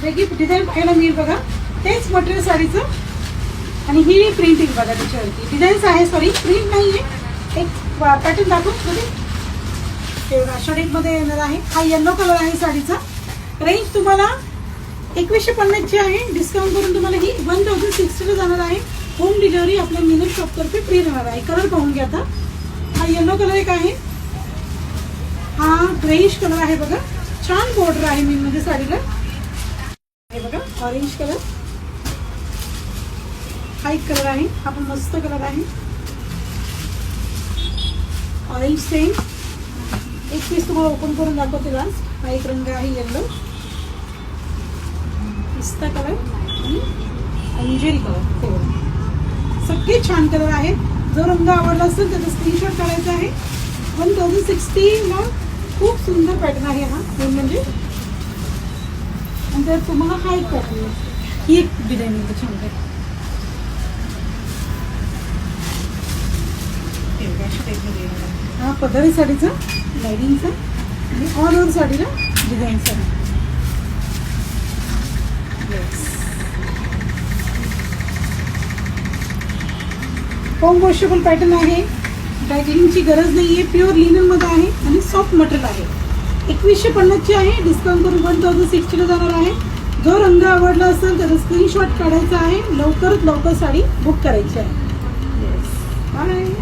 वेगळी डिझाईन पाहायला मिळेल बघा. तेच मटेरियल साडीचं आणि ही प्रिंटिंग बघा त्याच्यावरती. डिझाईन्स आहे, सॉरी प्रिंट नाही आहे. एक पॅटर्न दाखवू मध्ये तेवढा शेडमध्ये येणार आहे. हा येलो कलर आहे साडीचा. रेंज तुम्हाला 2150 ची आहे. डिस्काउंट करून तुम्हाला ही 1060 ला जाणार आहे. होम डिलिव्हरी आपल्या मीनू शॉप तर्फे फ्री राहणार आहे. कलर पाहून घ्या आता. हा येलो कलर एक आहे. हा ग्रेइश कलर आहे बघा. छान बॉर्डर आहे मीन मध्ये साडीला. हे बघा ऑरेंज कलर. हा एक कलर आहे. हा पण मस्त कलर आहे. Orange same. एक पीस तुम्हाला ओपन करून दाखवते लास्ट. हा एक रंग आहे येलो. पिस्ता कलर आणि अंजेरी कलर. सगळे छान कलर आहेत. जो रंग आवडला असेल त्याचा स्क्रीनशॉट काढायचा आहे. 1060 ला खूप सुंदर पॅटर्न आहे हा. म्हणजे आणि जर तुम्हाला हा एक पॅटर्न आहे. ही एक डिझाईन आहे छान आहे. हा पदरी साडीचा लाईनिंगचा आणि ऑल ओव्हर साडीला design sari. Home washable pattern आहे. पॅकिंगची गरज नाही आहे. प्युअर लिनन मध्ये आहे आणि सॉफ्ट मटेरियल आहे. 2150 ची आहे. डिस्काउंट करून 1060 ला जाणार आहे. जो रंग आवडला असेल त्याचा स्क्रीनशॉट काढायचा आहे. लवकरात लवकर साडी बुक करायची आहे. बाय.